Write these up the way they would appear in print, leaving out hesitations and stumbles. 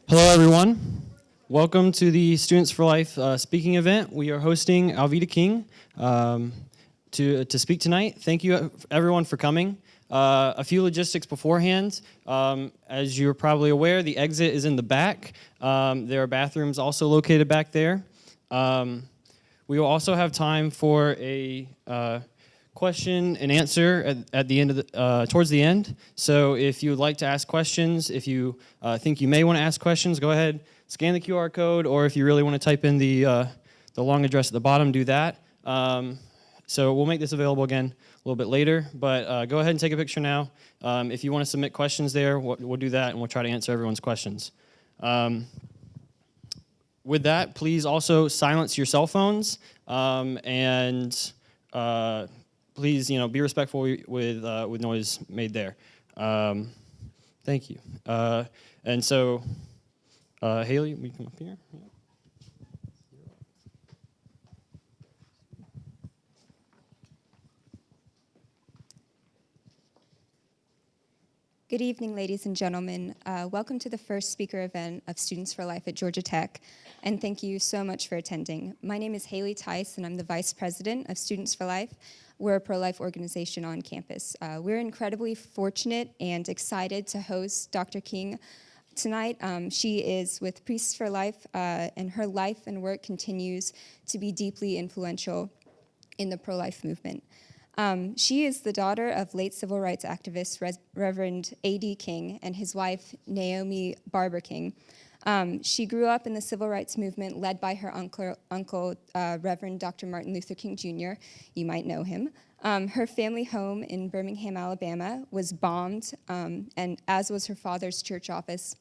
Hello, everyone. Welcome to the Students for Life speaking event. We are hosting Alveda King to speak tonight. Thank you, everyone, for coming. A few logistics beforehand. As you're probably aware, the exit is in the back. There are bathrooms also located back there. We will also have time for a question and answer at the end of towards the end. So if you would like to ask questions, if you think you may want to ask questions, go ahead, scan the QR code, or if you really want to type in the long address at the bottom, do that. So we'll make this available again a little bit later, but go ahead and take a picture now. If you want to submit questions there, we'll do that, and we'll try to answer everyone's questions. With that, please also silence your cell phones, and please, be respectful with noise made there. Thank you. And so, Haley, we come up here. Yeah. Good evening, ladies and gentlemen. Welcome to the first speaker event of Students for Life at Georgia Tech, and thank you so much for attending. My name is Haley Tice, and I'm the Vice President of Students for Life. We're a pro-life organization on campus. We're incredibly fortunate and excited to host Dr. King tonight. She is with Priests for Life, and her life and work continues to be deeply influential in the pro-life movement. She is the daughter of late civil rights activist Reverend A.D. King and his wife, Naomi Barber King. She grew up in the civil rights movement led by her uncle Reverend Dr. Martin Luther King Jr. You might know him. Her family home in Birmingham, Alabama was bombed, and as was her father's church office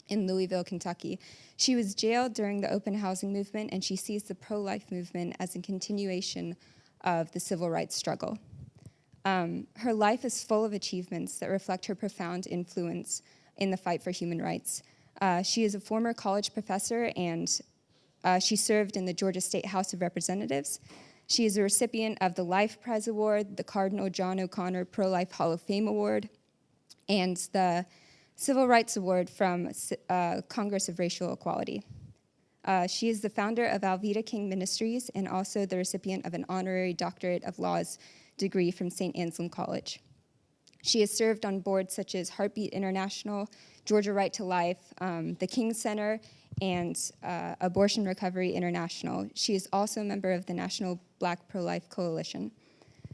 in Louisville, Kentucky. She was jailed during the open housing movement, and she sees the pro-life movement as a continuation of the civil rights struggle. Her life is full of achievements that reflect her profound influence in the fight for human rights. She is a former college professor, and she served in the Georgia State House of Representatives. She is a recipient of the Life Prize Award, the Cardinal John O'Connor Pro-Life Hall of Fame Award, and the Civil Rights Award from Congress of Racial Equality. She is the founder of Alveda King Ministries and also the recipient of an honorary Doctorate of Laws degree from St. Anselm College. She has served on boards such as Heartbeat International, Georgia Right to Life, the King Center, and Abortion Recovery International. She is also a member of the National Black Pro-Life Coalition.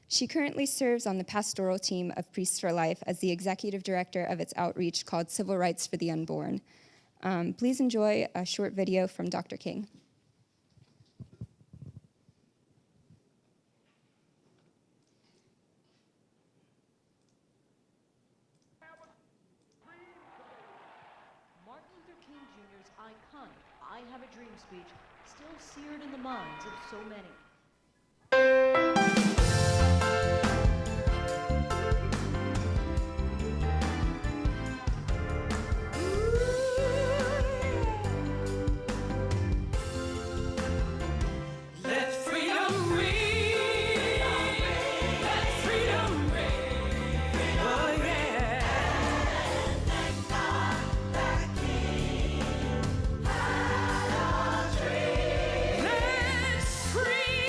She currently serves on the pastoral team of Priests for Life as the executive director of its outreach called Civil Rights for the Unborn. Please enjoy a short video from Dr. King. Martin Luther King Jr.'s iconic "I Have a Dream" speech still seared in the minds of so many. Free!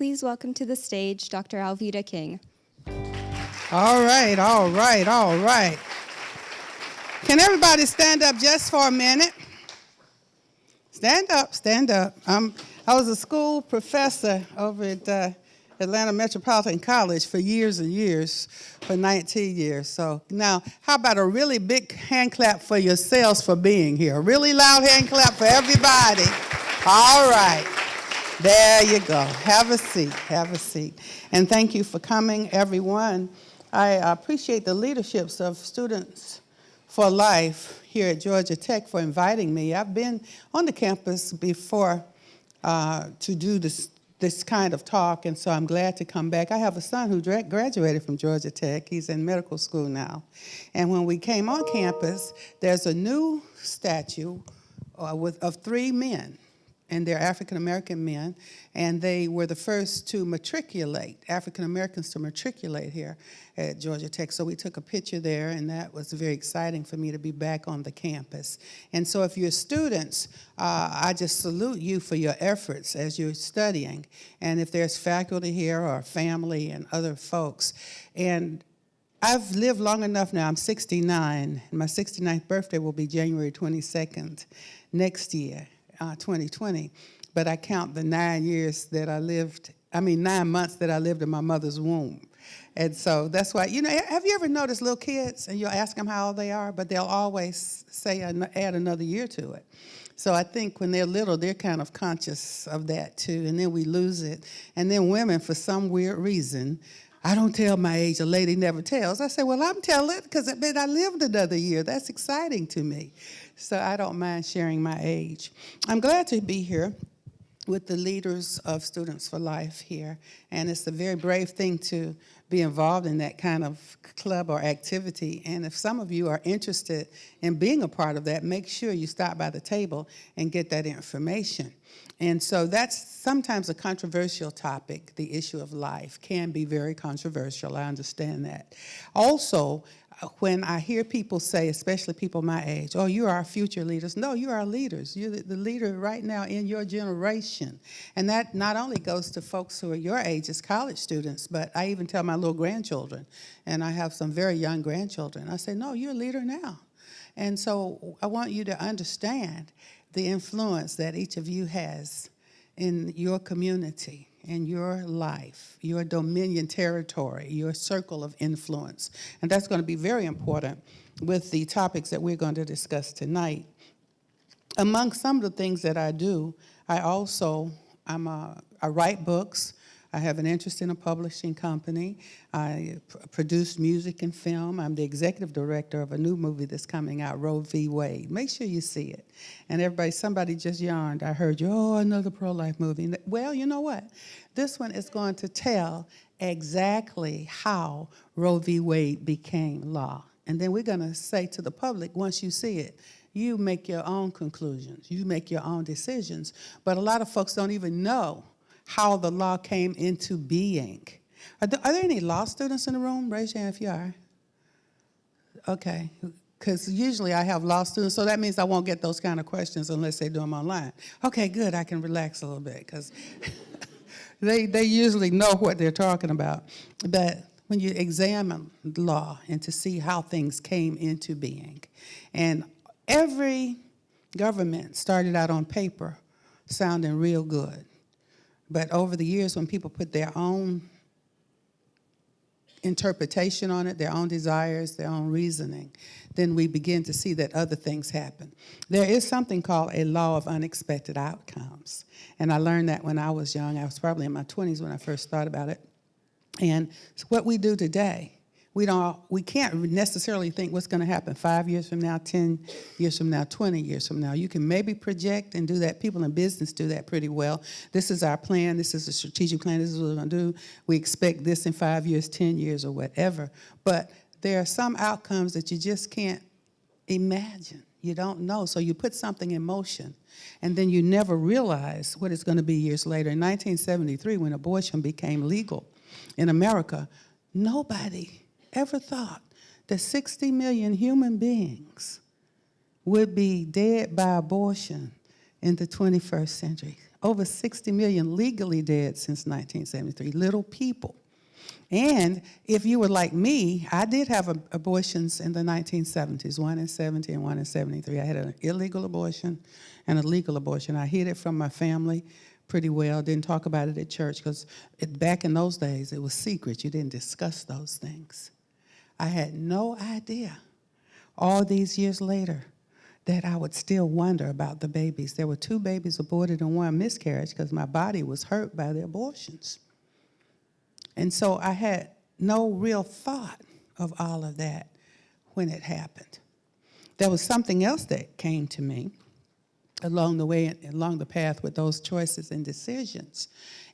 please welcome to the stage Dr. Alveda King. All right, all right, all right. Can everybody stand up just for a minute? Stand up, stand up. I was a school professor over at Atlanta Metropolitan College for years and years, for 19 years. So now, how about a really big hand clap for yourselves for being here? A really loud hand clap for everybody. All right. There you go. Have a seat, have a seat. And thank you for coming, everyone. I appreciate the leaderships of Students for Life here at Georgia Tech for inviting me. I've been on the campus before to do this kind of talk, and so I'm glad to come back. I have a son who graduated from Georgia Tech. He's in medical school now. And when we came on campus, there's a new statue of 3 men. And they're African-American men, and they were the first to matriculate, African-Americans to matriculate here at Georgia Tech. So we took a picture there, and that was very exciting for me to be back on the campus. And so if you're students, I just salute you for your efforts as you're studying. And if there's faculty here or family and other folks. And I've lived long enough now. I'm 69, and my 69th birthday will be January 22nd next year. 2020, but I count the 9 months that I lived in my mother's womb. And so that's why, have you ever noticed little kids, and you'll ask them how old they are, but they'll always say, add another year to it. So I think when they're little, they're kind of conscious of that too, and then we lose it. And then women, for some weird reason, I don't tell my age, a lady never tells. I say, well, I'm telling because I lived another year. That's exciting to me. So I don't mind sharing my age. I'm glad to be here with the leaders of Students for Life here. And it's a very brave thing to be involved in that kind of club or activity. And if some of you are interested in being a part of that, make sure you stop by the table and get that information. And so that's sometimes a controversial topic. The issue of life can be very controversial. I understand that. Also, when I hear people say, especially people my age, oh, you're our future leaders. No, you are our leaders. You're the leader right now in your generation. And that not only goes to folks who are your age as college students, but I even tell my little grandchildren, and I have some very young grandchildren. I say, no, you're a leader now. And so I want you to understand the influence that each of you has in your community, in your life, your dominion territory, your circle of influence. And that's going to be very important with the topics that we're going to discuss tonight. Among some of the things that I do, I write books. I have an interest in a publishing company. I produce music and film. I'm the executive director of a new movie that's coming out, Roe v. Wade. Make sure you see it. And somebody just yawned. I heard you, another pro-life movie. Well, you know what? This one is going to tell exactly how Roe v. Wade became law. And then we're going to say to the public, once you see it, you make your own conclusions. You make your own decisions. But a lot of folks don't even know how the law came into being. Are there any law students in the room? Raise your hand if you are. Okay, because usually I have law students, so that means I won't get those kind of questions unless they do them online. Okay, good, I can relax a little bit, because they usually know what they're talking about. But when you examine law and to see how things came into being, and every government started out on paper sounding real good. But over the years, when people put their own interpretation on it, their own desires, their own reasoning, then we begin to see that other things happen. There is something called a law of unexpected outcomes. And I learned that when I was young. I was probably in my 20s when I first thought about it. And what we do today, we can't necessarily think what's going to happen 5 years from now, 10 years from now, 20 years from now. You can maybe project and do that. People in business do that pretty well. This is our plan. This is a strategic plan. This is what we're going to do. We expect this in 5 years, 10 years, or whatever. But there are some outcomes that you just can't imagine. You don't know. So you put something in motion, and then you never realize what it's going to be years later. In 1973, when abortion became legal in America, nobody ever thought that 60 million human beings would be dead by abortion in the 21st century. over 60 million legally dead since 1973, little people. And if you were like me, I did have abortions in the 1970s, one in 70 and one in 73. I had an illegal abortion and a legal abortion. I hid it from my family pretty well, didn't talk about it at church because back in those days, it was secret. You didn't discuss those things. I had no idea all these years later that I would still wonder about the babies. There were 2 babies aborted and 1 miscarriage because my body was hurt by the abortions. And so I had no real thought of all of that when it happened. There was something else that came to me along the way, along the path with those choices and decisions.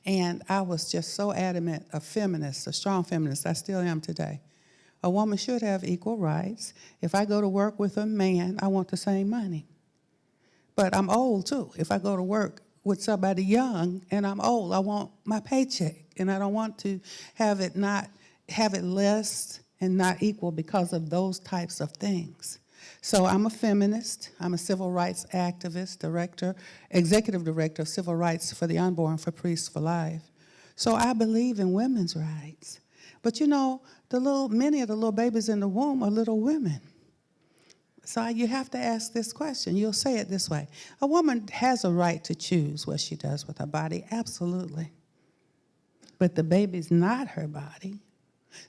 And I was just so adamant, a feminist, a strong feminist. I still am today. A woman should have equal rights. If I go to work with a man, I want the same money. But I'm old too. If I go to work with somebody young and I'm old, I want my paycheck. And I don't want to have it less and not equal because of those types of things. So I'm a feminist. I'm a civil rights activist, executive director of civil rights for the unborn for Priests for Life. So I believe in women's rights. But you know, many of the little babies in the womb are little women. So you have to ask this question. You'll say it this way. A woman has a right to choose what she does with her body, absolutely. But the baby's not her body.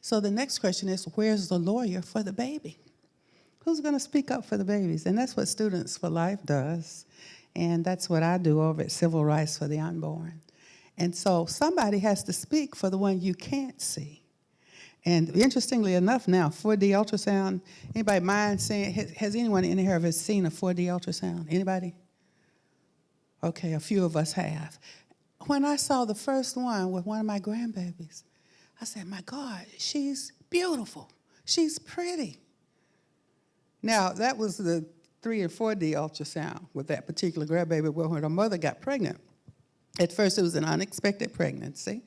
So the next question is, where's the lawyer for the baby? Who's going to speak up for the babies? And that's what Students for Life does. And that's what I do over at Civil Rights for the Unborn. And so somebody has to speak for the one you can't see. And interestingly enough now, 4D ultrasound, anybody mind saying, has anyone in here ever seen a 4D ultrasound? Anybody? Okay, a few of us have. When I saw the first one with one of my grandbabies, I said, my God, she's beautiful. She's pretty. Now, that was the 3 and 4D ultrasound with that particular grandbaby. Well, when her mother got pregnant, at first it was an unexpected pregnancy.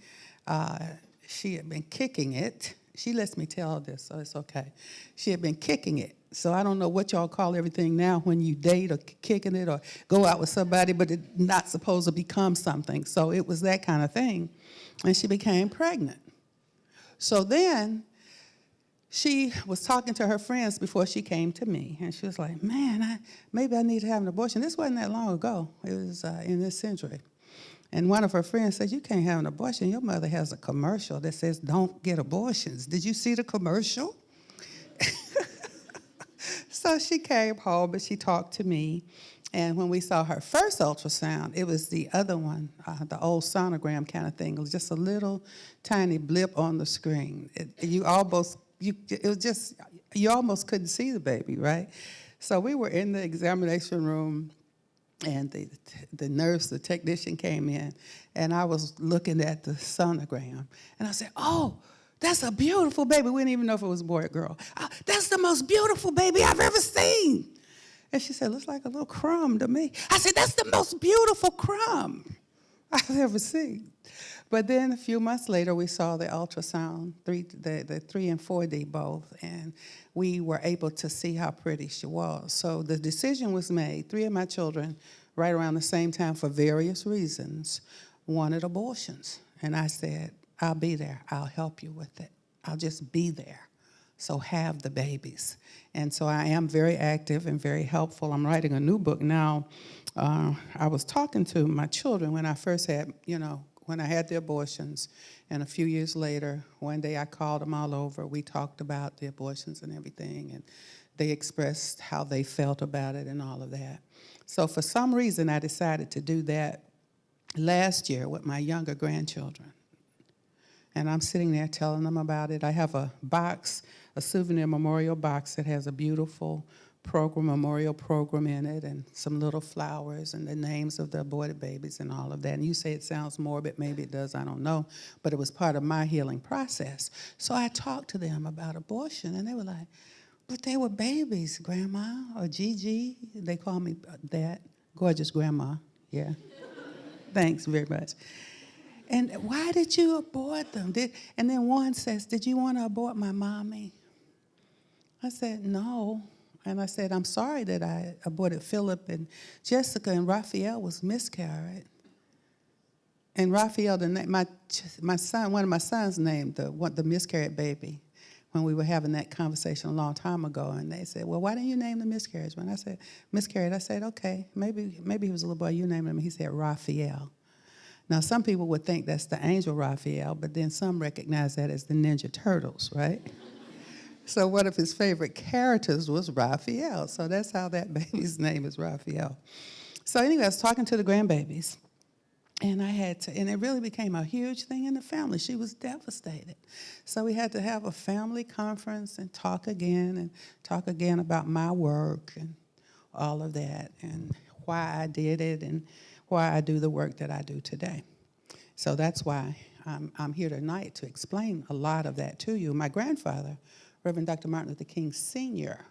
She had been kicking it. She lets me tell this, so it's okay. She had been kicking it. So I don't know what y'all call everything now when you date or kicking it or go out with somebody, but it's not supposed to become something. So it was that kind of thing. And she became pregnant. So then she was talking to her friends before she came to me. And she was like, man, maybe I need to have an abortion. This wasn't that long ago. It was in this century. And one of her friends said, you can't have an abortion. Your mother has a commercial that says, don't get abortions. Did you see the commercial? So she came home and she talked to me. And when we saw her first ultrasound, it was the other one, the old sonogram kind of thing. It was just a little tiny blip on the screen. You almost couldn't see the baby, right? So we were in the examination room, and the nurse, the technician came in, and I was looking at the sonogram. And I said, oh, that's a beautiful baby. We didn't even know if it was a boy or girl. That's the most beautiful baby I've ever seen. And she said, looks like a little crumb to me. I said, that's the most beautiful crumb I've ever seen. But then a few months later, we saw the ultrasound, the 3 and 4D both, and we were able to see how pretty she was. So the decision was made. 3 of my children, right around the same time for various reasons, wanted abortions. And I said, I'll be there. I'll help you with it. I'll just be there. So have the babies. And so I am very active and very helpful. I'm writing a new book now. I was talking to my children when I first had, when I had the abortions. And a few years later, one day I called them all over. We talked about the abortions and everything. And they expressed how they felt about it and all of that. So for some reason, I decided to do that last year with my younger grandchildren. And I'm sitting there telling them about it. I have a box, a souvenir memorial box that has a beautiful memorial program in it, and some little flowers and the names of the aborted babies and all of that. And you say it sounds morbid, maybe it does, I don't know, but it was part of my healing process. So I talked to them about abortion, and they were like, but they were babies, Grandma, or Gigi. They call me that. Gorgeous Grandma, yeah. Thanks very much. And why did you abort them? And then one says, did you want to abort my mommy? I said, no. And I said, I'm sorry that I aborted Philip and Jessica, and Raphael was miscarried. And Raphael, my son, one of my sons named the miscarried baby when we were having that conversation a long time ago. And they said, well, why didn't you name the miscarriage? When I said, miscarried, I said, okay, maybe he was a little boy, you named him. He said, Raphael. Now, some people would think that's the angel Raphael, but then some recognize that as the Ninja Turtles, right? So one of his favorite characters was Raphael. So that's how that baby's name is Raphael. So anyway, I was talking to the grandbabies. And and it really became a huge thing in the family. She was devastated. So we had to have a family conference and talk again about my work and all of that and why I did it and why I do the work that I do today. So that's why I'm here tonight to explain a lot of that to you. My grandfather, Reverend Dr. Martin Luther King Sr.,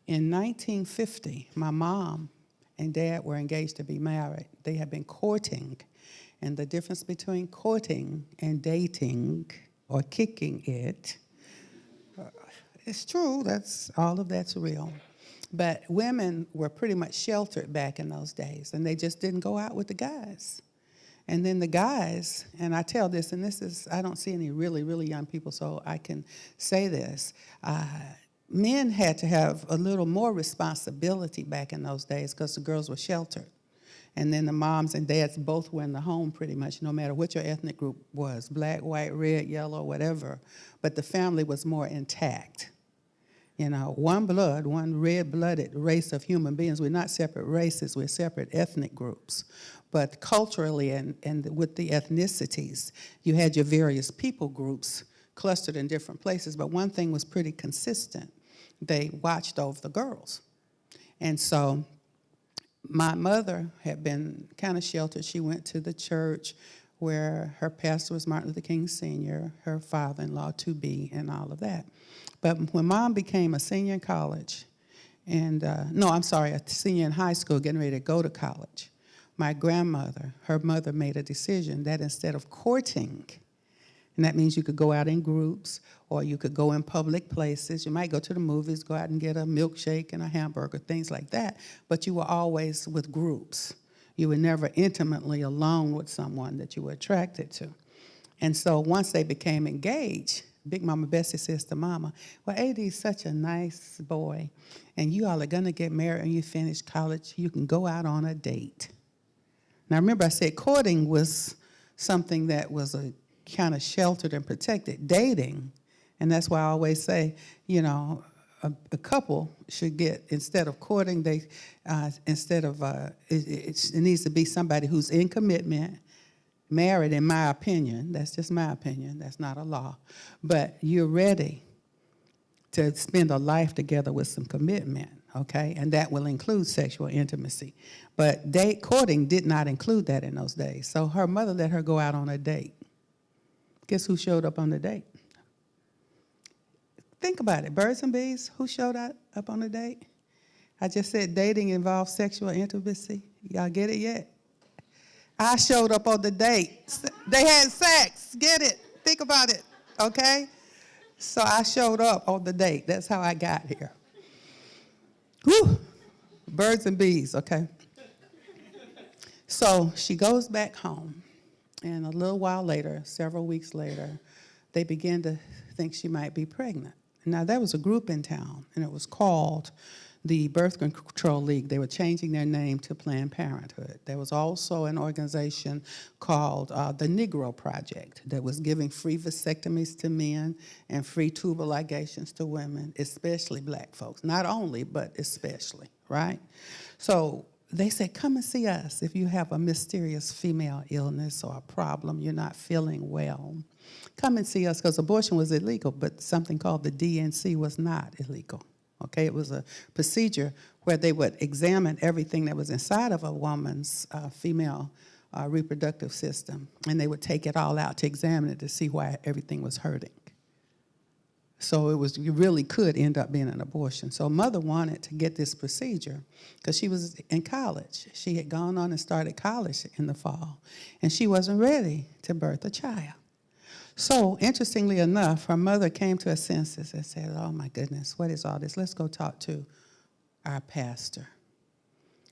in 1950, my mom and Dad were engaged to be married. They had been courting. And the difference between courting and dating or kicking it, it's true, all of that's real. But women were pretty much sheltered back in those days, and they just didn't go out with the guys. And then the guys, and I tell this, and I don't see any really, really young people, so I can say this. Men had to have a little more responsibility back in those days because the girls were sheltered. And then the moms and dads both were in the home pretty much, no matter what your ethnic group was, black, white, red, yellow, whatever. But the family was more intact. You know, one blood, one red-blooded race of human beings. We're not separate races, we're separate ethnic groups. But culturally and with the ethnicities, you had your various people groups clustered in different places, but one thing was pretty consistent. They watched over the girls. And so my mother had been kind of sheltered. She went to the church where her pastor was Martin Luther King Sr., her father-in-law to be, and all of that. But when Mom became a senior in college, a senior in high school, getting ready to go to college, my grandmother, her mother, made a decision that instead of courting, and that means you could go out in groups or you could go in public places. You might go to the movies, go out and get a milkshake and a hamburger, things like that. But you were always with groups. You were never intimately alone with someone that you were attracted to. And so once they became engaged, Big Mama Bessie says to Mama, well, A.D.'s such a nice boy, and you all are going to get married and you finish college. You can go out on a date. Now, remember I said courting was something that was a kind of sheltered and protected. Dating, and that's why I always say, you know, a couple should get, instead of courting, it needs to be somebody who's in commitment, married, in my opinion. That's just my opinion. That's not a law. But you're ready to spend a life together with some commitment, okay? And that will include sexual intimacy. But courting did not include that in those days. So her mother let her go out on a date. Guess who showed up on the date? Think about it. Birds and bees, who showed up on the date? I just said dating involves sexual intimacy. Y'all get it yet? I showed up on the date. They had sex. Get it? Think about it, okay? So I showed up on the date. That's how I got here. Whew. Birds and bees, okay? So she goes back home. And a little while later, several weeks later, they began to think she might be pregnant. Now, there was a group in town, and it was called the Birth Control League. They were changing their name to Planned Parenthood. There was also an organization called the Negro Project that was giving free vasectomies to men and free tubal ligations to women, especially black folks. Not only, but especially, right? So they said, come and see us if you have a mysterious female illness or a problem, you're not feeling well. Come and see us, because abortion was illegal, but something called the DNC was not illegal. Okay, it was a procedure where they would examine everything that was inside of a woman's female reproductive system, and they would take it all out to examine it to see why everything was hurting. So you really could end up being an abortion. So Mother wanted to get this procedure because she was in college. She had gone on and started college in the fall, and she wasn't ready to birth a child. So interestingly enough, her mother came to her senses and said, oh my goodness, what is all this? Let's go talk to our pastor,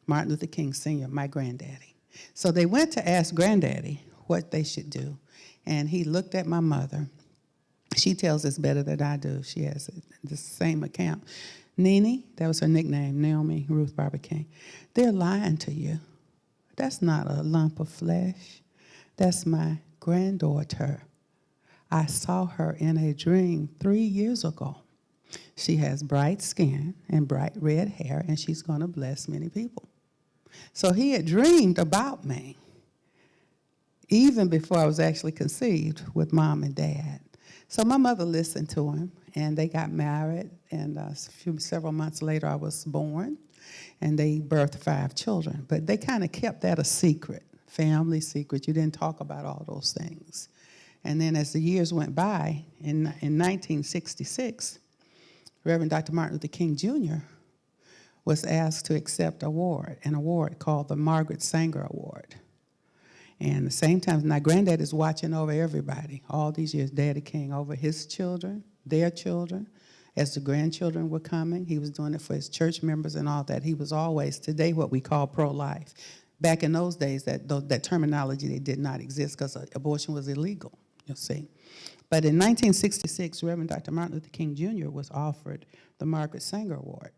Martin Luther King Sr., my granddaddy. So they went to ask Granddaddy what they should do. And he looked at my mother. She tells us better than I do. She has the same account. Nene, that was her nickname, Naomi Ruth Barbara King. They're lying to you. That's not a lump of flesh. That's my granddaughter. I saw her in a dream 3 years ago. She has bright skin and bright red hair, and she's going to bless many people. So he had dreamed about me even before I was actually conceived with Mom and Dad. So my mother listened to him, and they got married, and several months later I was born, and they birthed 5 children. But they kind of kept that a secret, family secret. You didn't talk about all those things. And then as the years went by, in 1966, Reverend Dr. Martin Luther King Jr. was asked to accept an award called the Margaret Sanger Award. And at the same time, my granddad is watching over everybody. All these years, Daddy King, over his children, their children. As the grandchildren were coming, he was doing it for his church members and all that. He was always, today, what we call pro-life. Back in those days, that terminology, they did not exist because abortion was illegal, you'll see. But in 1966, Reverend Dr. Martin Luther King Jr. was offered the Margaret Sanger Award.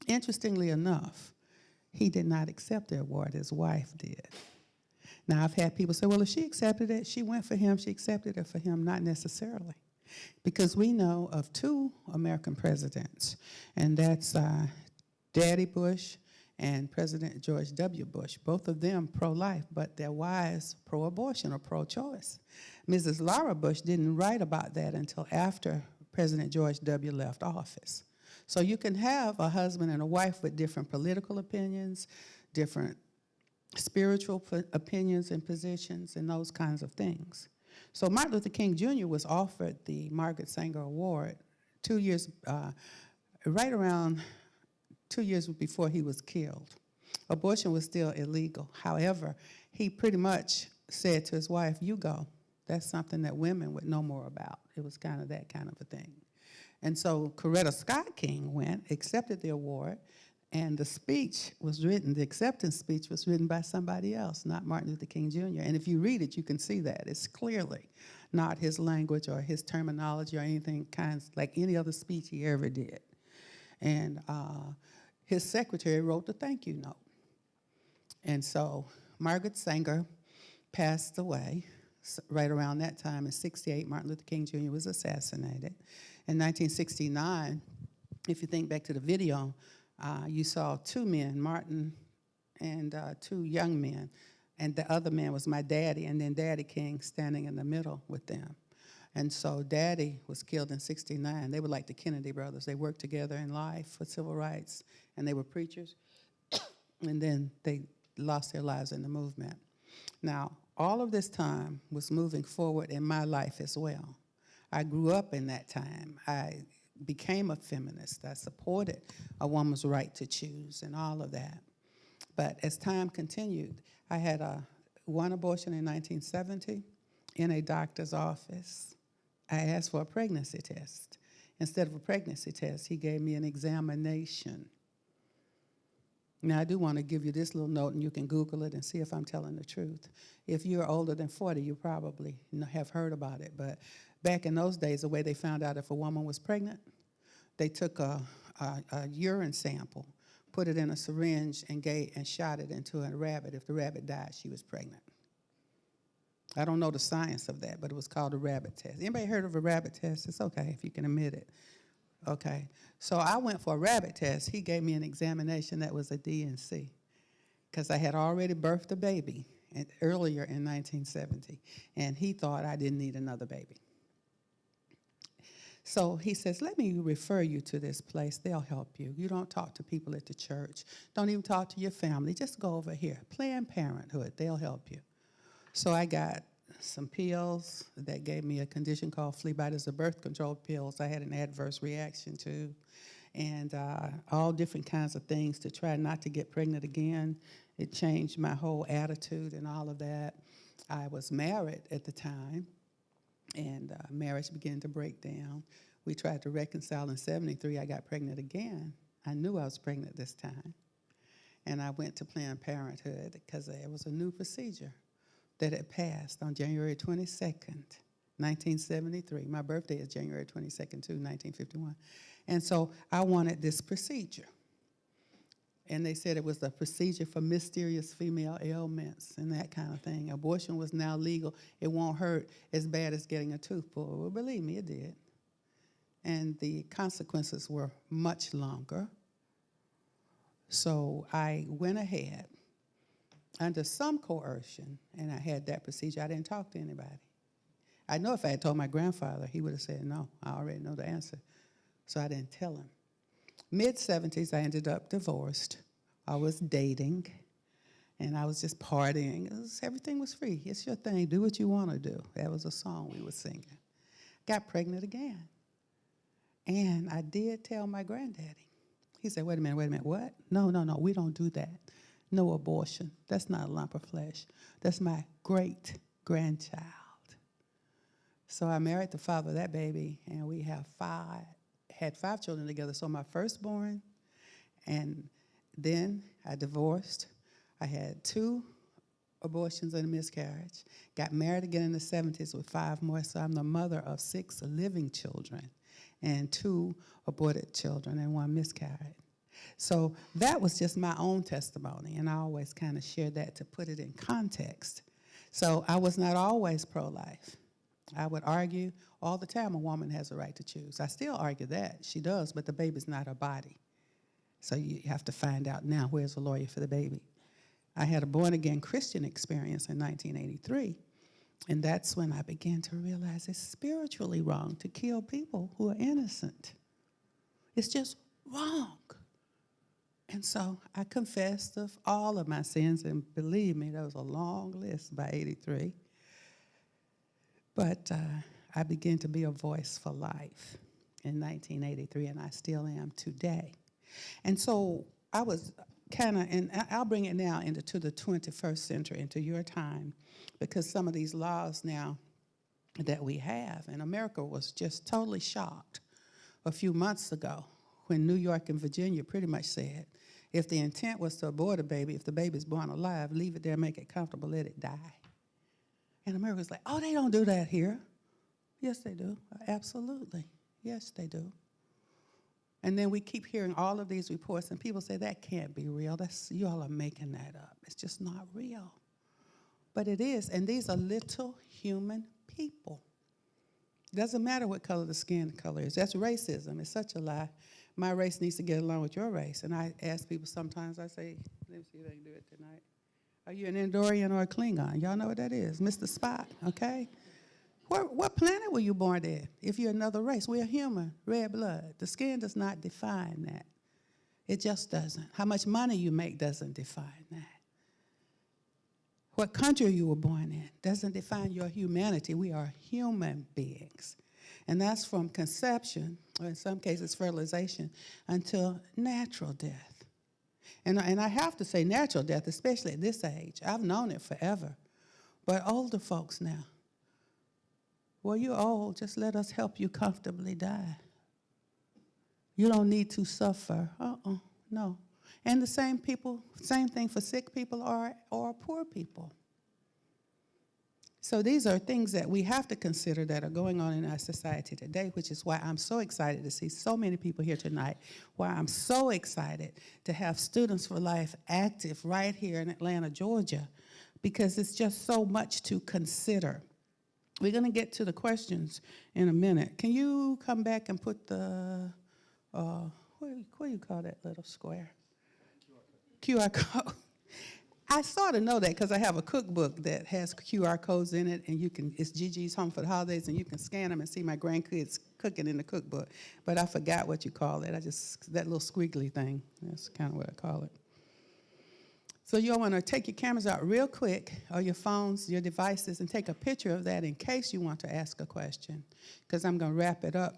Interestingly enough, he did not accept the award. His wife did. Now, I've had people say, well, if she accepted it, she went for him, she accepted it for him. Not necessarily. Because we know of 2 American presidents, and that's Daddy Bush and President George W. Bush, both of them pro-life, but their wives pro-abortion or pro-choice. Mrs. Laura Bush didn't write about that until after President George W. left office. So you can have a husband and a wife with different political opinions, different spiritual opinions and positions, and those kinds of things. So Martin Luther King Jr. was offered the Margaret Sanger Award 2 years, right around 2 years before he was killed. Abortion was still illegal. However, he pretty much said to his wife, you go. That's something that women would know more about. It was kind of that kind of a thing. And so Coretta Scott King went, accepted the award, and the speech was written, the acceptance speech was written by somebody else, not Martin Luther King Jr. And if you read it, you can see that. It's clearly not his language or his terminology or anything like any other speech he ever did. And his secretary wrote the thank you note. And so Margaret Sanger passed away right around that time. In '68, Martin Luther King Jr. was assassinated. In 1969, if you think back to the video, you saw 2 men, Martin and 2 young men, and the other man was my daddy, and then Daddy King standing in the middle with them. And so Daddy was killed in '69. They were like the Kennedy brothers. They worked together in life for civil rights, and they were preachers, and then they lost their lives in the movement. Now, all of this time was moving forward in my life as well. I grew up in that time. I became a feminist. I supported a woman's right to choose and all of that. But as time continued, I had one abortion in 1970 in a doctor's office. I asked for a pregnancy test. Instead of a pregnancy test, he gave me an examination. Now, I do want to give you this little note, and you can Google it and see if I'm telling the truth. If you're older than 40, you probably have heard about it. But back in those days, the way they found out if a woman was pregnant, they took a urine sample, put it in a syringe, and shot it into a rabbit. If the rabbit died, she was pregnant. I don't know the science of that, but it was called a rabbit test. Anybody heard of a rabbit test? It's okay if you can admit it. Okay. So I went for a rabbit test. He gave me an examination that was a D&C because I had already birthed a baby earlier in 1970, and he thought I didn't need another baby. So he says, let me refer you to this place. They'll help you. You don't talk to people at the church. Don't even talk to your family. Just go over here. Planned Parenthood. They'll help you. So I got some pills that gave me a condition called flea bite. It's a birth control pills I had an adverse reaction to, and all different kinds of things to try not to get pregnant again. It changed my whole attitude and all of that. I was married at the time, and marriage began to break down. We tried to reconcile in '73. I got pregnant again. I knew I was pregnant this time. and I went to Planned Parenthood because there was a new procedure that had passed on January 22nd, 1973. My birthday is January 22nd, too, 1951. And so I wanted this procedure. And they said it was a procedure for mysterious female ailments and that kind of thing. Abortion was now legal. It won't hurt as bad as getting a tooth pulled. Well, believe me, it did. And the consequences were much longer. So I went ahead under some coercion, and I had that procedure. I didn't talk to anybody. I know if I had told my grandfather, he would have said, no, I already know the answer. So I didn't tell him. Mid-70s, I ended up divorced. I was dating, and I was just partying. Everything was free. It's your thing. Do what you want to do. That was a song we were singing. Got pregnant again. And I did tell my granddaddy. He said, wait a minute, what? No, we don't do that. No abortion. That's not a lump of flesh. That's my great-grandchild. So I married the father of that baby, and we had five children together. So my firstborn, and then I divorced. I had 2 abortions and a miscarriage. Got married again in the 70s with 5 more. So I'm the mother of 6 living children and 2 aborted children and 1 miscarried. So that was just my own testimony, and I always kind of share that to put it in context. So I was not always pro-life. I would argue all the time a woman has a right to choose. I still argue that. She does, but the baby's not her body. So you have to find out now, where's the lawyer for the baby? I had a born-again Christian experience in 1983, and that's when I began to realize it's spiritually wrong to kill people who are innocent. It's just wrong. And so I confessed of all of my sins, and believe me, that was a long list by 83. But I began to be a voice for life in 1983, and I still am today. And so I was kind of, and I'll bring it now to the 21st century, into your time, because some of these laws now that we have, and America was just totally shocked a few months ago when New York and Virginia pretty much said, if the intent was to abort a baby, if the baby's born alive, leave it there, make it comfortable, let it die. And America's like, oh, they don't do that here. Yes, they do. Absolutely. Yes, they do. And then we keep hearing all of these reports, and people say, that can't be real. You all are making that up. It's just not real. But it is, and these are little human people. Doesn't matter what color the skin color is. That's racism. It's such a lie. My race needs to get along with your race. And I ask people sometimes, I say, let me see if I can do it tonight. Are you an Endorian or a Klingon? Y'all know what that is. Mr. Spock, okay? What planet were you born in if you're another race? We're human, red blood. The skin does not define that. It just doesn't. How much money you make doesn't define that. What country you were born in doesn't define your humanity. We are human beings. And that's from conception, or in some cases fertilization, until natural death. And I have to say natural death, especially at this age. I've known it forever. But older folks now, well, you're old, just let us help you comfortably die. You don't need to suffer. No. And the same thing for sick people or poor people. So these are things that we have to consider that are going on in our society today, which is why I'm so excited to see so many people here tonight, why I'm so excited to have Students for Life active right here in Atlanta, Georgia, because it's just so much to consider. We're going to get to the questions in a minute. Can you come back and put the, what do you call that little square? QR code. I sort of know that because I have a cookbook that has QR codes in it, and it's Gigi's Home for the Holidays, and you can scan them and see my grandkids cooking in the cookbook. But I forgot what you call it. That little squiggly thing. That's kind of what I call it. So you'll want to take your cameras out real quick, or your phones, your devices, and take a picture of that in case you want to ask a question, because I'm going to wrap it up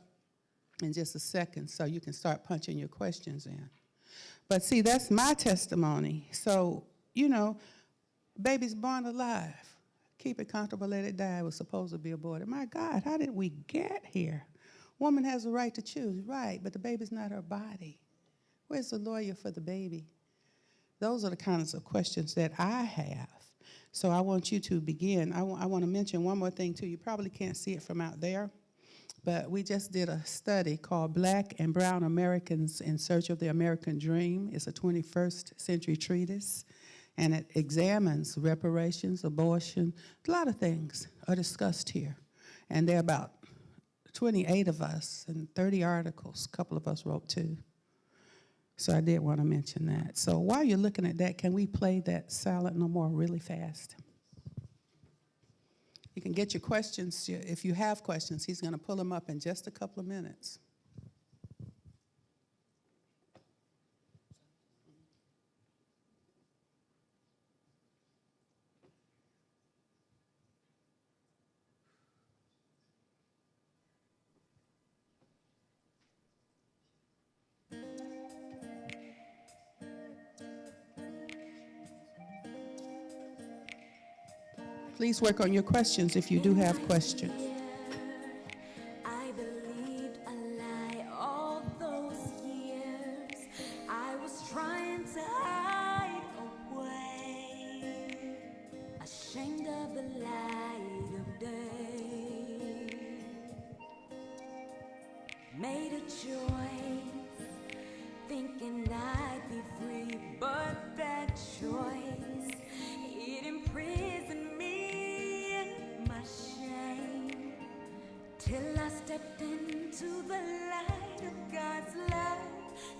in just a second so you can start punching your questions in. But see, that's my testimony. So, baby's born alive. Keep it comfortable, let it die. It was supposed to be aborted. My God, how did we get here? Woman has a right to choose, right, but the baby's not her body. Where's the lawyer for the baby? Those are the kinds of questions that I have. So I want you to begin. I want to mention one more thing, too. You probably can't see it from out there, but we just did a study called Black and Brown Americans in Search of the American Dream. It's a 21st century treatise, and it examines reparations, abortion, a lot of things are discussed here. And there are about 28 of us and 30 articles. A couple of us wrote too. So I did want to mention that. So while you're looking at that, can we play that Silent No More really fast? You can get your questions. If you have questions, he's going to pull them up in just a couple of minutes. Please work on your questions if you do have questions. I believed a lie all those years. I was trying to hide away, ashamed of the light of day. Made a choice, thinking I'd be free, but that choice, it imprisoned me in my shame. Till I stepped into the light of God's love,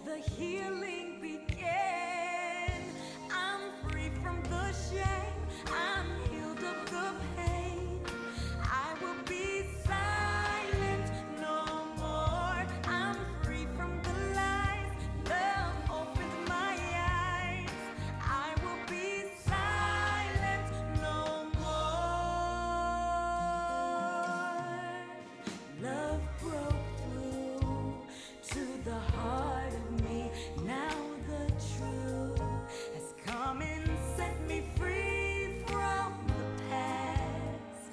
the healing began. I'm free from the shame, I'm healed of the pain. I will be silent no more. I'm free from the lies, love opened my eyes. I will be silent no more. Love broke through to the heart of me. Now the truth has come and set me free from the past.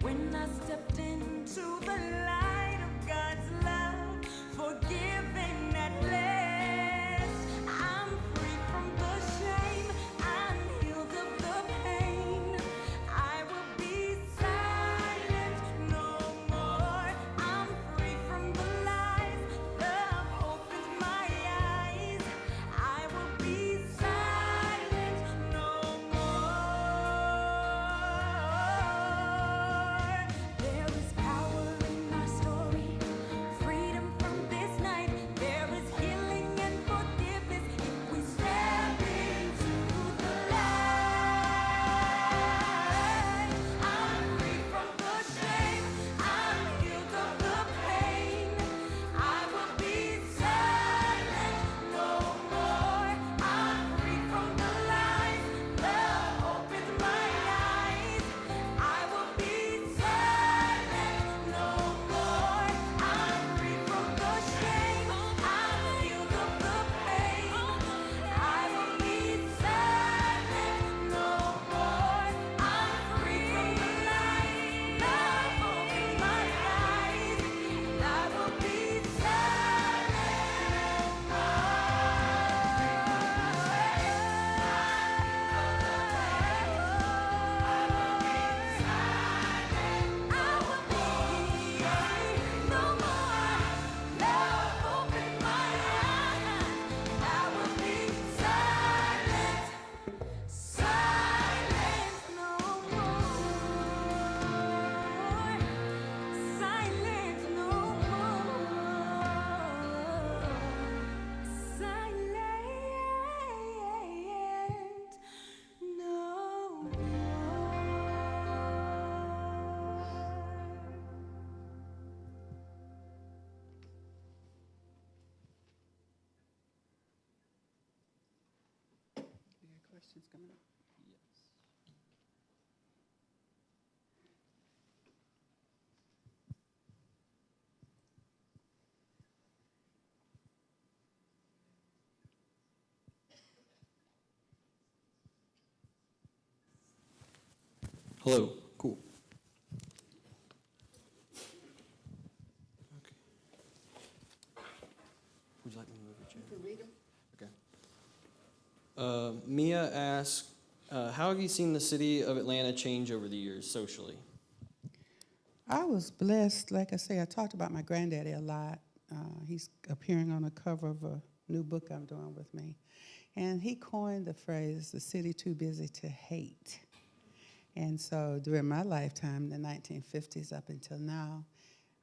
When I stepped into the light of God's love, forgiven at last, I'm free from the shame, I'm healed of the pain. I will be silent no more. I'm free from the lies, love opened my eyes. I will be silent no more. There is power in my story, freedom from this night. There is healing and forgiveness if we step into the light. I'm free from the shame, I'm healed of the pain. I will be silent no more. I'm free from the lies, love opened my eyes. I will be silent no more. I'm free from the shame, I'm healed of the pain. I will be silent no more. I'm free from the lies, love opened my eyes. I will be silent no You got questions coming up? Hello. Cool. Okay. Would you like me to move your chair? You can read them. Okay. Mia asks, how have you seen the city of Atlanta change over the years socially? I was blessed. Like I say, I talked about my granddaddy a lot. He's appearing on the cover of a new book I'm doing with me. And he coined the phrase, the city too busy to hate. And so during my lifetime, the 1950s up until now,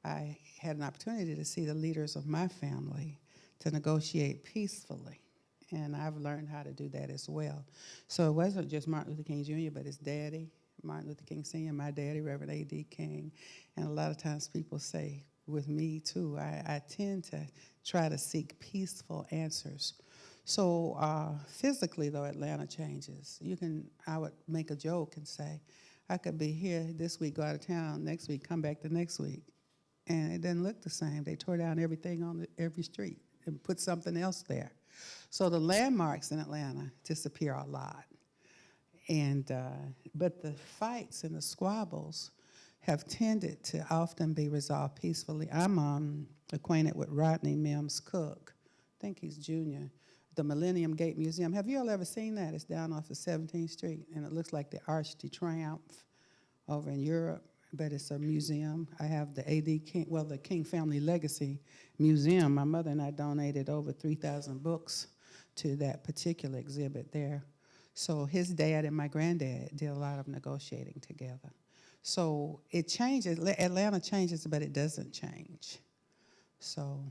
I had an opportunity to see the leaders of my family to negotiate peacefully. And I've learned how to do that as well. So it wasn't just Martin Luther King Jr., but his daddy, Martin Luther King Sr., my daddy, Reverend A.D. King. And a lot of times people say, with me too, I tend to try to seek peaceful answers. So physically, though, Atlanta changes. I would make a joke and say, I could be here this week, go out of town, next week, come back the next week. And it doesn't look the same. They tore down everything on every street and put something else there. So the landmarks in Atlanta disappear a lot. And but the fights and the squabbles have tended to often be resolved peacefully. I'm acquainted with Rodney Mims Cook. I think he's junior. The Millennium Gate Museum. Have you all ever seen that? It's down off of 17th Street, and it looks like the Arch de Triomphe over in Europe, but it's a museum. I have the A.D. King, well, the King Family Legacy Museum. My mother and I donated over 3,000 books to that particular exhibit there. So his dad and my granddad did a lot of negotiating together. So it changes, Atlanta changes, but it doesn't change. So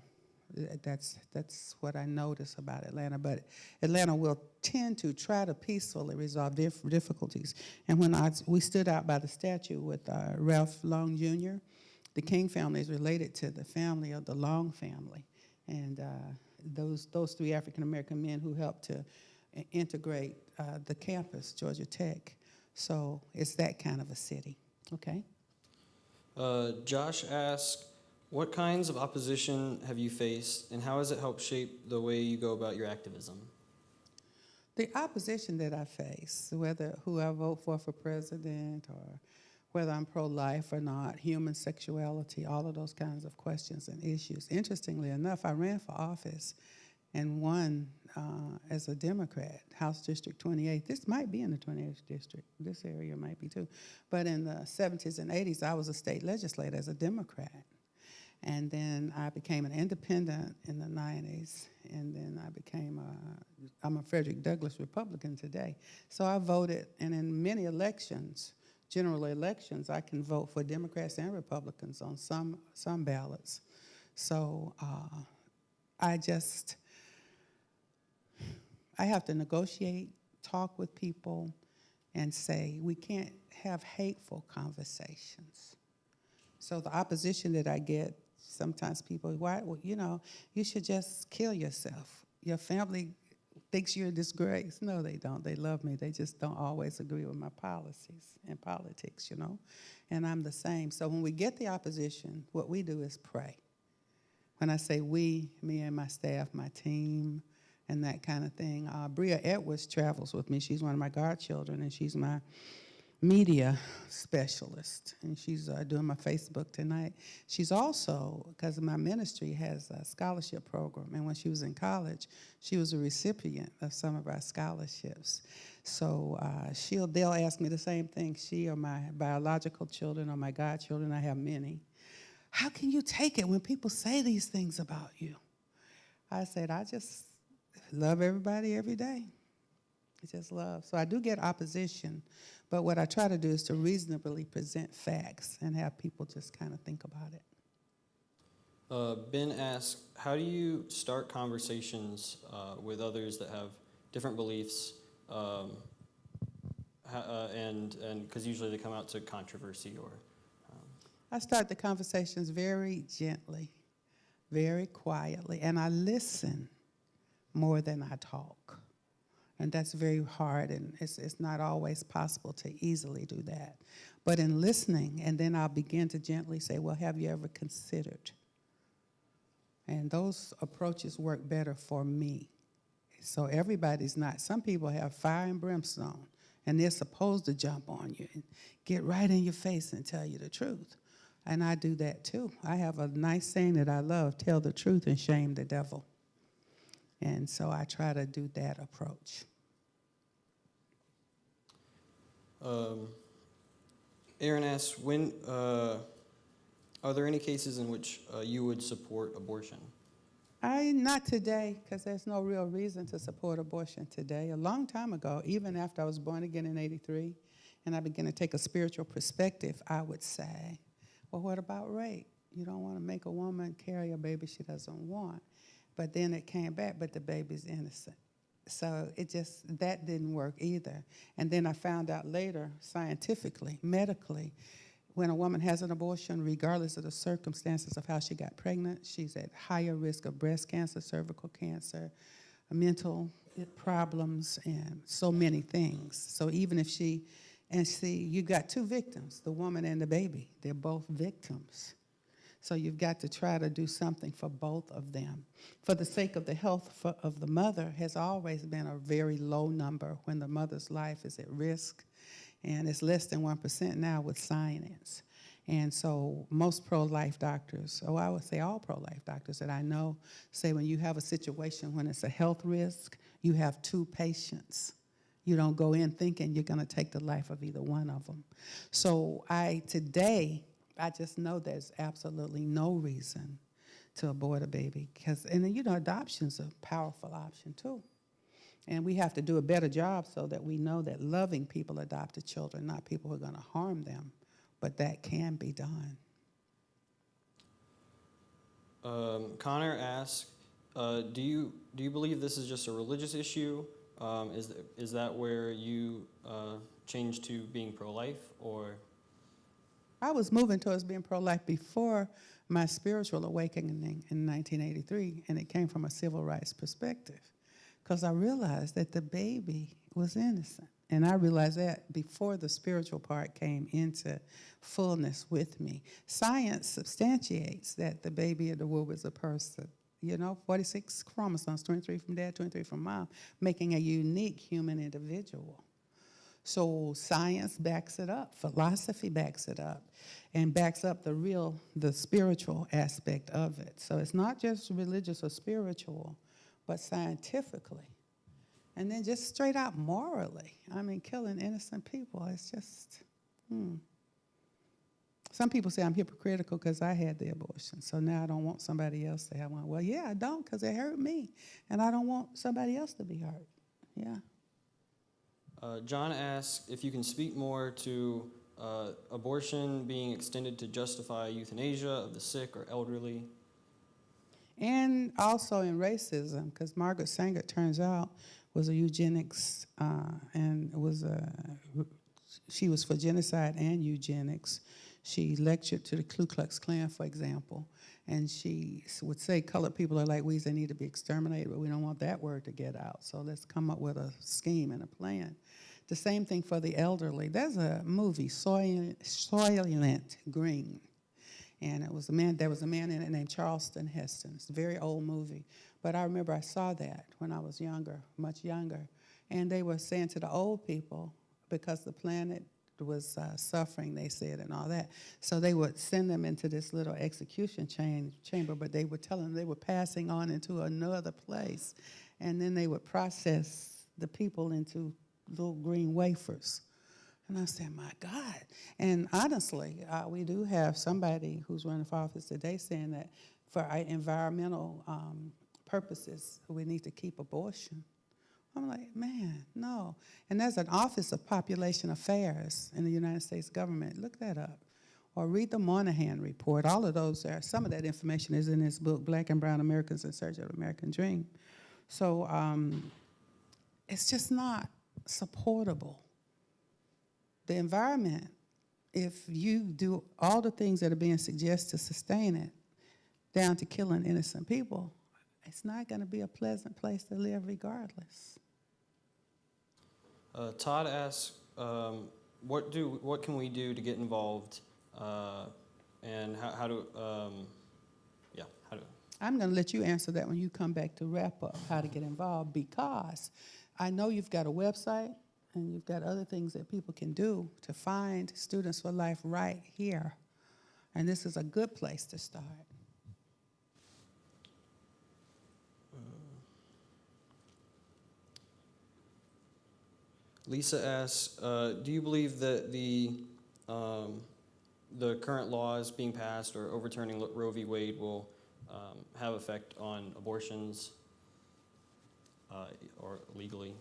that's what I notice about Atlanta. But Atlanta will tend to try to peacefully resolve difficulties. And when we stood out by the statue with Ralph Long Jr., the King family is related to the family of the Long family. And those three African-American men who helped to integrate the campus, Georgia Tech. So it's that kind of a city, okay? Josh asks, what kinds of opposition have you faced, and how has it helped shape the way you go about your activism? The opposition that I face, whether who I vote for president or whether I'm pro-life or not, human sexuality, all of those kinds of questions and issues. Interestingly enough, I ran for office and won as a Democrat, House District 28. This might be in the 28th district. This area might be too. But in the 70s and 80s, I was a state legislator as a Democrat. And then I became an independent in the 90s. And then I'm a Frederick Douglass Republican today. So I voted, and in many elections, general elections, I can vote for Democrats and Republicans on some ballots. So I have to negotiate, talk with people, and say, we can't have hateful conversations. So the opposition that I get, sometimes people, you should just kill yourself. Your family thinks you're a disgrace. No, they don't. They love me. They just don't always agree with my policies and politics, And I'm the same. So when we get the opposition, what we do is pray. When I say we, me and my staff, my team, and that kind of thing. Bria Edwards travels with me. She's one of my godchildren, and she's my media specialist, and she's doing my Facebook tonight. She's also, because my ministry has a scholarship program, and when she was in college, she was a recipient of some of our scholarships. So they'll ask me the same thing, she or my biological children or my godchildren, I have many. How can you take it when people say these things about you? I said, I just love everybody every day. It's just love. So I do get opposition, but what I try to do is to reasonably present facts and have people just kind of think about it. Ben asks, how do you start conversations with others that have different beliefs, and because usually they come out to controversy or... I start the conversations very gently, very quietly, and I listen more than I talk. And that's very hard, and it's not always possible to easily do that. But in listening, and then I'll begin to gently say, well, have you ever considered? And those approaches work better for me. So everybody's not. Some people have fire and brimstone, and they're supposed to jump on you and get right in your face and tell you the truth. And I do that too. I have a nice saying that I love, tell the truth and shame the devil. And so I try to do that approach. Aaron asks, are there any cases in which you would support abortion? Not today, because there's no real reason to support abortion today. A long time ago, even after I was born again in '83, and I began to take a spiritual perspective, I would say, well, what about rape? You don't want to make a woman carry a baby she doesn't want. But then it came back, but the baby's innocent. So that didn't work either. And then I found out later, scientifically, medically, when a woman has an abortion, regardless of the circumstances of how she got pregnant, she's at higher risk of breast cancer, cervical cancer, mental problems, and so many things. So even if you got two victims, the woman and the baby. They're both victims. So you've got to try to do something for both of them. For the sake of the health of the mother has always been a very low number when the mother's life is at risk. And it's less than 1% now with science. And so most pro-life doctors, I would say all pro-life doctors that I know, say when you have a situation when it's a health risk, you have two patients. You don't go in thinking you're going to take the life of either one of them. So today, I just know there's absolutely no reason to abort a baby. And then, adoption's a powerful option too. And we have to do a better job so that we know that loving people adopted children, not people who are going to harm them. But that can be done. Connor asks, do you believe this is just a religious issue? Is that where you changed to being pro-life, or? I was moving towards being pro-life before my spiritual awakening in 1983, and it came from a civil rights perspective. Because I realized that the baby was innocent. And I realized that before the spiritual part came into fullness with me. Science substantiates that the baby in the womb is a person. 46 chromosomes, 23 from dad, 23 from mom, making a unique human individual. So science backs it up, philosophy backs it up, and backs up the spiritual aspect of it. So it's not just religious or spiritual, but scientifically. And then just straight out morally. I mean, killing innocent people, it's just, Some people say I'm hypocritical because I had the abortion, so now I don't want somebody else to have one. Well, yeah, I don't, because it hurt me, and I don't want somebody else to be hurt. Yeah. John asks if you can speak more to abortion being extended to justify euthanasia of the sick or elderly. And also in racism, because Margaret Sanger, it turns out, was a eugenics and she was for genocide and eugenics. She lectured to the Ku Klux Klan, for example, and she would say colored people are like weeds, they need to be exterminated, but we don't want that word to get out, so let's come up with a scheme and a plan. The same thing for the elderly. There's a movie, Soylent Green, and there was a man in it named Charleston Heston. It's a very old movie, but I remember I saw that when I was younger, much younger, and they were saying to the old people, because the planet was suffering, they said, and all that. So they would send them into this little execution chamber, but they would tell them they were passing on into another place. And then they would process the people into little green wafers. And I said, my God. And honestly, we do have somebody who's running for office today saying that for our environmental purposes, we need to keep abortion. I'm like, man, no. And there's an Office of Population Affairs in the United States government. Look that up. Or read the Moynihan Report. All of those are, some of that information is in this book, Black and Brown Americans in Search of the American Dream. So it's just not supportable. The environment, if you do all the things that are being suggested to sustain it, down to killing innocent people, it's not going to be a pleasant place to live regardless. Todd asks, what can we do to get involved, and how do? I'm going to let you answer that when you come back to wrap up how to get involved, because I know you've got a website and you've got other things that people can do to find Students for Life right here, and this is a good place to start. Lisa asks, do you believe that the current laws being passed or overturning Roe v. Wade will have effect on abortions or legally?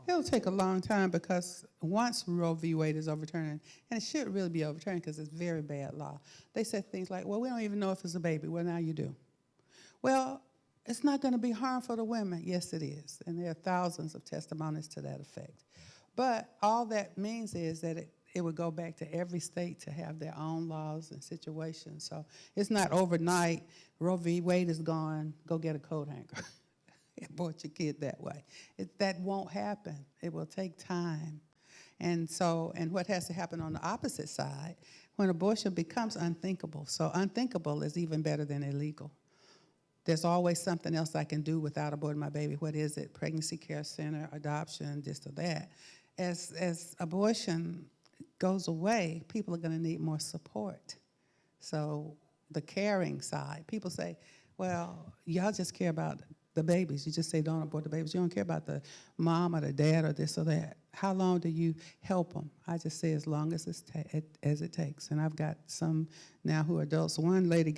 It'll take a long time because once Roe v. Wade is overturned, and it should really be overturned because it's very bad law, they said things like, well, we don't even know if it's a baby. Well, now you do. Well, it's not going to be harmful to women. Yes, it is. And there are thousands of testimonies to that effect. But all that means is that it would go back to every state to have their own laws and situations. So it's not overnight, Roe v. Wade is gone, go get a coat hanger. Abort your kid that way. That won't happen. It will take time. And what has to happen on the opposite side, when abortion becomes unthinkable. So unthinkable is even better than illegal. There's always something else I can do without aborting my baby. What is it? Pregnancy care center, adoption, this or that. As abortion goes away, people are going to need more support. So the caring side, people say, well, y'all just care about the babies. You just say don't abort the babies. You don't care about the mom or the dad or this or that. How long do you help them? I just say as long as it takes. And I've got some now who are adults. One young lady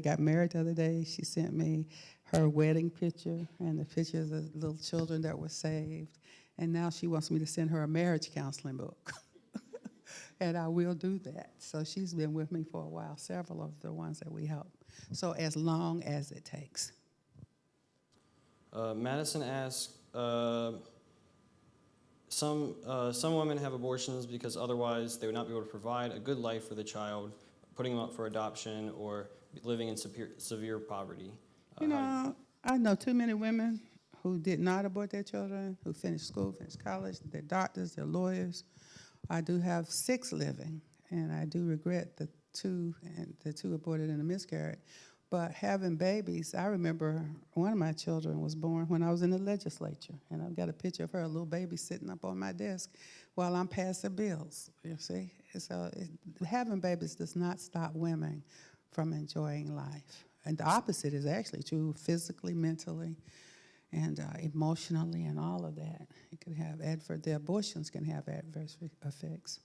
got married the other day. She sent me her wedding picture and the pictures of little children that were saved. And now she wants me to send her a marriage counseling book. And I will do that. So she's been with me for a while, several of the ones that we help. So as long as it takes. Madison asks, some women have abortions because otherwise they would not be able to provide a good life for the child, putting them up for adoption or living in severe poverty. I know too many women who did not abort their children, who finished school, finished college, they're doctors, they're lawyers. I do have 6 living, and I do regret the two aborted in a miscarriage. But having babies, I remember one of my children was born when I was in the legislature, and I've got a picture of her, a little baby sitting up on my desk while I'm passing bills, you see. So having babies does not stop women from enjoying life. And the opposite is actually true, physically, mentally, and emotionally, and all of that. It can have the abortions can have adverse effects.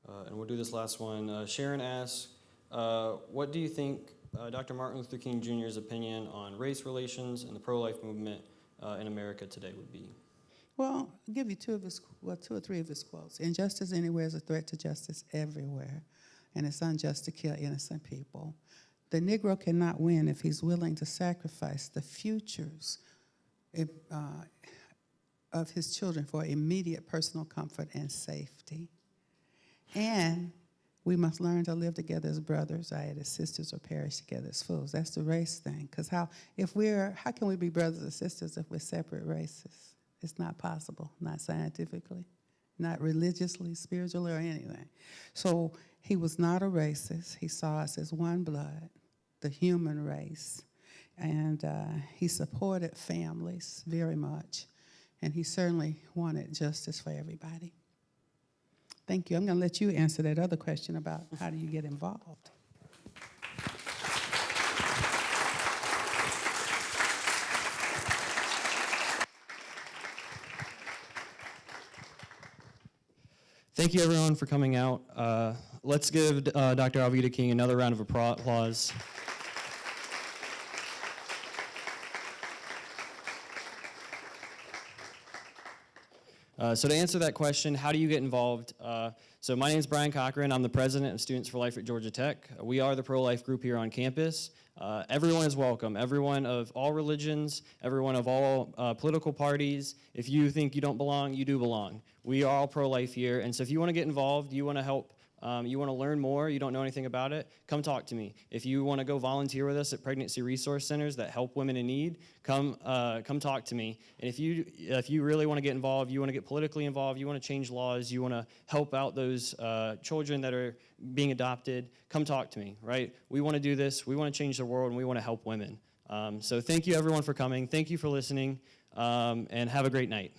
And we'll do this last one. Sharon asks, what do you think Dr. Martin Luther King Jr.'s opinion on race relations and the pro-life movement in America today would be? Well, I'll give you 2 or 3 of his quotes. Injustice anywhere is a threat to justice everywhere, and it's unjust to kill innocent people. The Negro cannot win if he's willing to sacrifice the futures of his children for immediate personal comfort and safety. And we must learn to live together as brothers, as sisters, or perish together as fools. That's the race thing. Because how can we be brothers or sisters if we're separate races? It's not possible, not scientifically, not religiously, spiritually, or anything. So he was not a racist. He saw us as one blood, the human race. And he supported families very much. And he certainly wanted justice for everybody. Thank you. I'm going to let you answer that other question about how do you get involved. Thank you, everyone, for coming out. Let's give Dr. Alveda King another round of applause. So to answer that question, how do you get involved? So my name is Brian Cochran. I'm the president of Students for Life at Georgia Tech. We are the pro-life group here on campus. Everyone is welcome. Everyone of all religions, everyone of all political parties. If you think you don't belong, you do belong. We are all pro-life here. And so if you want to get involved, you want to help, you want to learn more, you don't know anything about it, come talk to me. If you want to go volunteer with us at pregnancy resource centers that help women in need, come talk to me. And if you really want to get involved, you want to get politically involved, you want to change laws, you want to help out those children that are being adopted, come talk to me, right? We want to do this, we want to change the world, and we want to help women. So thank you everyone for coming, thank you for listening, and have a great night.